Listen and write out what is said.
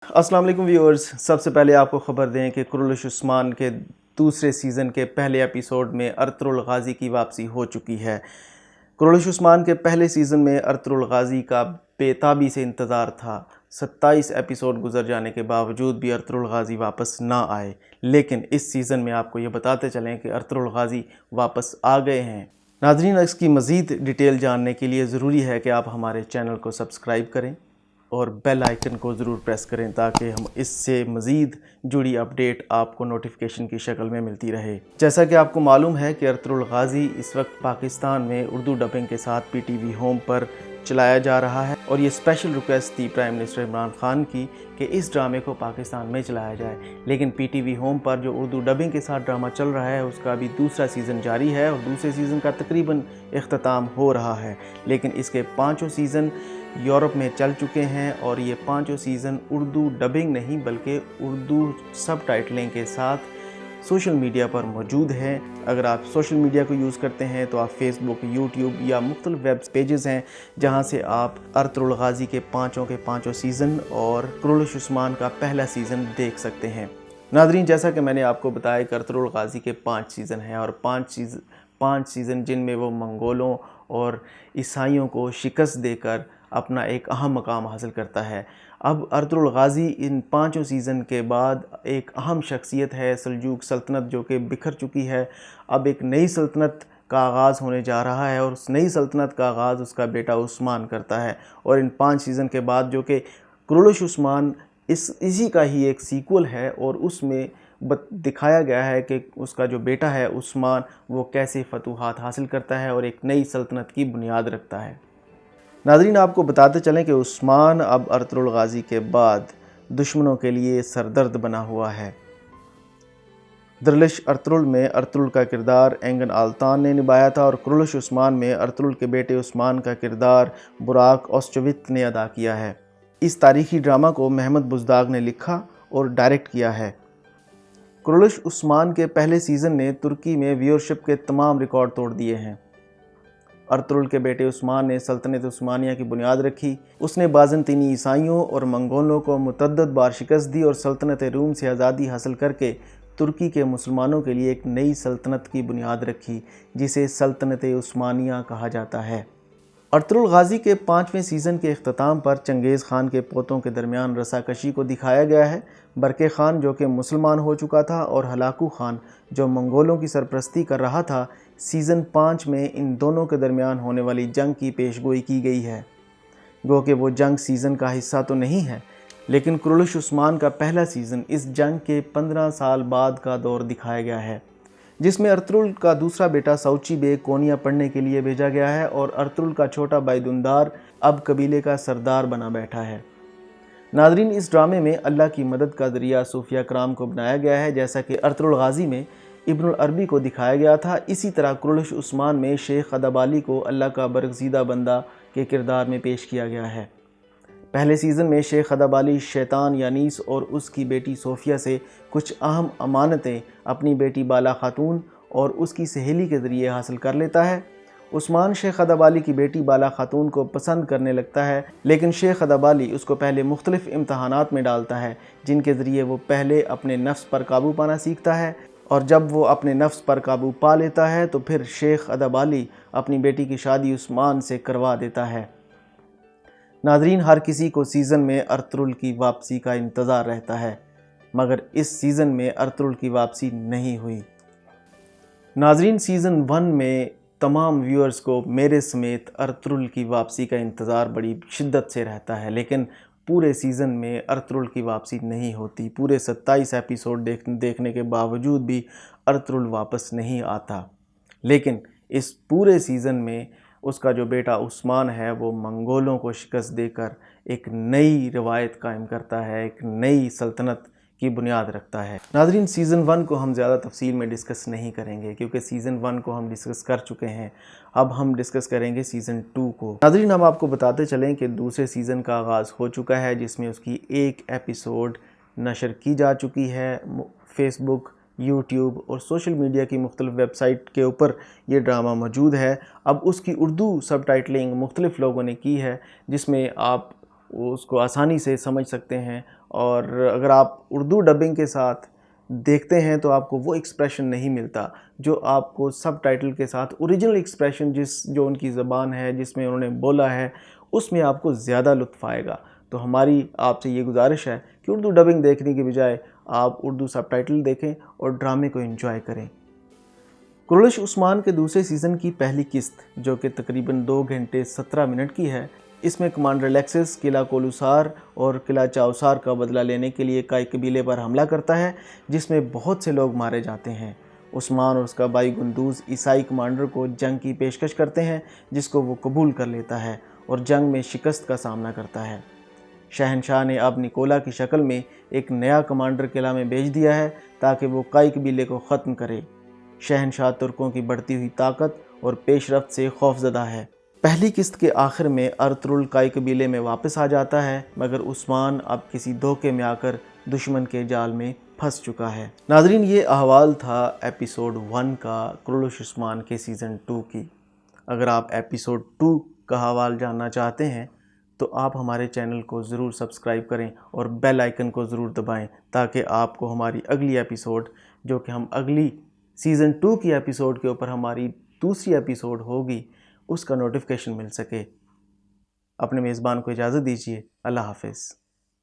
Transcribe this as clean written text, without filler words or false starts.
अस्सलाम वालेकुम व्यूअर्स। सबसे पहले आपको ख़बर दें कि कुरुलुश उस्मान के दूसरे सीज़न के पहले एपिसोड में अर्तुरुल गाज़ी की वापसी हो चुकी है। कुरुलुश उस्मान के पहले सीज़न में अर्तुरुल गाज़ी का बेताबी से इंतज़ार था। 27 एपिसोड गुजर जाने के बावजूद भी अर्तुरुल गाज़ी वापस ना आए, लेकिन इस सीज़न में आपको ये बताते चलें कि अर्तुरुल गाज़ी वापस आ गए हैं। नाज़रीन, इसकी मज़ीद डिटेल जानने के लिए ज़रूरी है कि आप हमारे चैनल को सब्सक्राइब करें और बेल आइकन को ज़रूर प्रेस करें ताकि हम इससे मज़ीद जुड़ी अपडेट आपको नोटिफिकेशन की शक्ल में मिलती रहे। जैसा कि आपको मालूम है कि अर्तुरुल गाज़ी इस वक्त पाकिस्तान में उर्दू डबिंग के साथ PTV होम पर चलाया जा रहा है और ये स्पेशल रिक्वेस्ट थी प्राइम मिनिस्टर इमरान खान की कि इस ड्रामे को पाकिस्तान में चलाया जाए, लेकिन PTV होम पर जो उर्दू डबिंग के साथ ड्रामा चल रहा है उसका अभी दूसरा सीज़न जारी है और दूसरे सीज़न का तकरीबन इख्तिताम हो रहा है। लेकिन इसके 5 सीज़न यूरोप में चल चुके हैं और ये 5 सीज़न उर्दू डबिंग नहीं बल्कि उर्दू सब टाइटलिंग के साथ सोशल मीडिया पर मौजूद हैं। अगर आप सोशल मीडिया को यूज़ करते हैं तो आप फेसबुक, यूट्यूब या मुख्तलिफ वेब पेजेस हैं जहां से आप अर्तुरुल गाज़ी के 5 सीज़न और कुरुलुश उस्मान का पहला सीज़न देख सकते हैं। नाज़रीन, जैसा कि मैंने आपको बताया कि अर्तुरुल गाज़ी के 5 सीज़न हैं और 5 सीज़न जिनमें वो मंगोलों और ईसाइयों को शिकस्त देकर अपना एक अहम मकाम हासिल करता है। अब अर्तुरुल गाज़ी इन 5 सीज़न के बाद एक अहम शख्सियत है। सल्जूक सल्तनत जो कि बिखर चुकी है, अब एक नई सल्तनत का आगाज़ होने जा रहा है और उस नई सल्तनत का आगाज़ उसका बेटा उस्मान करता है। और इन 5 सीज़न के बाद जो कि कुरुलुश उस्मान इसी का ही एक सीक्वल है और उसमें दिखाया गया है कि उसका जो बेटा है उस्मान वो कैसे फतूहात हासिल करता है और एक नई सल्तनत की बुनियाद रखता है। नाज़रीन, आपको बताते चलें कि उस्मान अब अर्तुरुल गाज़ी के बाद दुश्मनों के लिए सरदर्द बना हुआ है। दरलिश अर्तुरुल में अर्तुरुल का किरदार एंगन आल्तान ने निभाया था और कुरुलुश उस्मान में अर्तुरुल के बेटे उस्मान का किरदार बुराक ओस्चविट ने अदा किया है। इस तारीखी ड्रामा को महमद बुज़दाग ने लिखा और डायरेक्ट किया है। कुरुलुश उस्मान के पहले सीज़न ने तुर्की में व्यूअरशिप के तमाम रिकॉर्ड तोड़ दिए हैं। अर्तुरुल के बेटे उस्मान ने सल्तनत उस्मानिया की बुनियाद रखी। उसने बाज़ंतीनी ईसाइयों और मंगोलों को मुतअद्दिद बार शिकस्त दी और सल्तनत रूम से आज़ादी हासिल करके तुर्की के मुसलमानों के लिए एक नई सल्तनत की बुनियाद रखी जिसे सल्तनत उस्मानिया कहा जाता है। अर्तुरुल गाज़ी के 5वें सीज़न के इख्तिताम पर चंगेज़ खान के पोतों के दरमियान रसाकशी को दिखाया गया है। बरके खान जो कि मुसलमान हो चुका था और हलाकू खान जो मंगोलों की सरपरस्ती कर रहा था, सीज़न 5 में इन दोनों के दरमियान होने वाली जंग की पेशगोई की गई है। गो कि वो जंग सीज़न का हिस्सा तो नहीं है, लेकिन कुरुलुश उस्मान का पहला सीज़न इस जंग के 15 साल बाद का दौर दिखाया गया है, जिसमें अर्तुरुल का दूसरा बेटा सऊची बेग कोनिया पढ़ने के लिए भेजा गया है और अर्तुरुल का छोटा भाई दुंदार अब कबीले का सरदार बना बैठा है। नाज़रीन, इस ड्रामे में अल्लाह की मदद का ज़रिया सूफिया कराम को बनाया गया है, जैसा कि अर्तुरुल गाज़ी में इब्नुल अरबी को दिखाया गया था। इसी तरह कुरुलुश उस्मान में शेख अदबाली को अल्लाह का बरगज़ीदा बंदा के किरदार में पेश किया गया है। पहले सीज़न में शेख अदबाली शैतान यानीस और उसकी बेटी सोफिया से कुछ अहम अमानतें अपनी बेटी बाला खातून और उसकी सहेली के ज़रिए हासिल कर लेता है। उस्मान शेख अदबाली की बेटी बाला खातून को पसंद करने लगता है, लेकिन शेख अदबाली उसको पहले मुख्तलिफ इम्तहानात में डालता है जिनके ज़रिए वो पहले अपने नफ्स पर काबू पाना सीखता है और जब वो अपने नफ्स पर काबू पा लेता है तो फिर शेख अदबाली अपनी बेटी की शादी उस्मान से करवा देता है। नाज़रीन, हर किसी को सीज़न में अर्तुरुल की वापसी का इंतज़ार रहता है, मगर इस सीज़न में अर्तुरुल की वापसी नहीं हुई। नाज़रीन, सीज़न 1 में तमाम व्यूअर्स को मेरे समेत अर्तुरुल की वापसी का इंतज़ार बड़ी शिद्दत से रहता है, लेकिन पूरे सीज़न में अर्तुरुल की वापसी नहीं होती। पूरे 27 एपिसोड देखने के बावजूद भी अर्तुरुल वापस नहीं आता। लेकिन इस पूरे सीज़न में उसका जो बेटा उस्मान है वो मंगोलों को शिकस्त देकर एक नई रवायत कायम करता है, एक नई सल्तनत की बुनियाद रखता है। नाज़रीन, सीज़न 1 को हम ज़्यादा तफसील में डिस्कस नहीं करेंगे क्योंकि सीज़न 1 को हम डिस्कस कर चुके हैं। अब हम डिस्कस करेंगे सीज़न 2 को। नाज़रीन, हम आपको बताते चलें कि दूसरे सीज़न का आगाज़ हो चुका है जिसमें उसकी एक एपिसोड नशर की जा चुकी है। फेसबुक, यूट्यूब और सोशल मीडिया की मुख्तलिफ वेबसाइट के ऊपर ये ड्रामा मौजूद है। अब उसकी उर्दू सब टाइटलिंग मुख्तलिफ लोगों ने की है जिसमें आप उसको आसानी से समझ सकते हैं اور اگر آپ اردو ڈبنگ کے ساتھ دیکھتے ہیں تو آپ کو وہ ایکسپریشن نہیں ملتا جو آپ کو سب ٹائٹل کے ساتھ اوریجنل ایکسپریشن جو ان کی زبان ہے، جس میں انہوں نے بولا ہے، اس میں آپ کو زیادہ لطف آئے گا۔ تو ہماری آپ سے یہ گزارش ہے کہ اردو ڈبنگ دیکھنے کی بجائے آپ اردو سب ٹائٹل دیکھیں اور ڈرامے کو انجوائے کریں۔ کرولش عثمان کے دوسرے سیزن کی پہلی قسط، جو کہ تقریباً 2 گھنٹے 17 منٹ کی ہے، اس میں کمانڈر الیکسس قلعہ کولوسار اور قلعہ چاؤسار کا بدلہ لینے کے لیے کائی قبیلے پر حملہ کرتا ہے، جس میں بہت سے لوگ مارے جاتے ہیں۔ عثمان اور اس کا بھائی گندوز عیسائی کمانڈر کو جنگ کی پیشکش کرتے ہیں، جس کو وہ قبول کر لیتا ہے اور جنگ میں شکست کا سامنا کرتا ہے۔ شہنشاہ نے اب نکولا کی شکل میں ایک نیا کمانڈر قلعہ میں بھیج دیا ہے تاکہ وہ کائی قبیلے کو ختم کرے۔ شہنشاہ ترکوں کی بڑھتی ہوئی طاقت اور پیش رفت سے خوفزدہ ہے۔ پہلی قسط کے آخر میں ارطغرل کائی قبیلے میں واپس آ جاتا ہے، مگر عثمان اب کسی دھوکے میں آ کر دشمن کے جال میں پھنس چکا ہے۔ ناظرین، یہ احوال تھا ایپیسوڈ 1 کا کرولش عثمان کے سیزن 2 کی۔ اگر آپ ایپیسوڈ 2 کا احوال جاننا چاہتے ہیں تو آپ ہمارے چینل کو ضرور سبسکرائب کریں اور بیل آئیکن کو ضرور دبائیں تاکہ آپ کو ہماری اگلی ایپیسوڈ، جو کہ ہم اگلی سیزن 2 کی ایپیسوڈ کے اوپر ہماری دوسری ایپیسوڈ ہوگی، اس کا نوٹیفیکیشن مل سکے۔ اپنے میزبان کو اجازت دیجیے۔ اللہ حافظ۔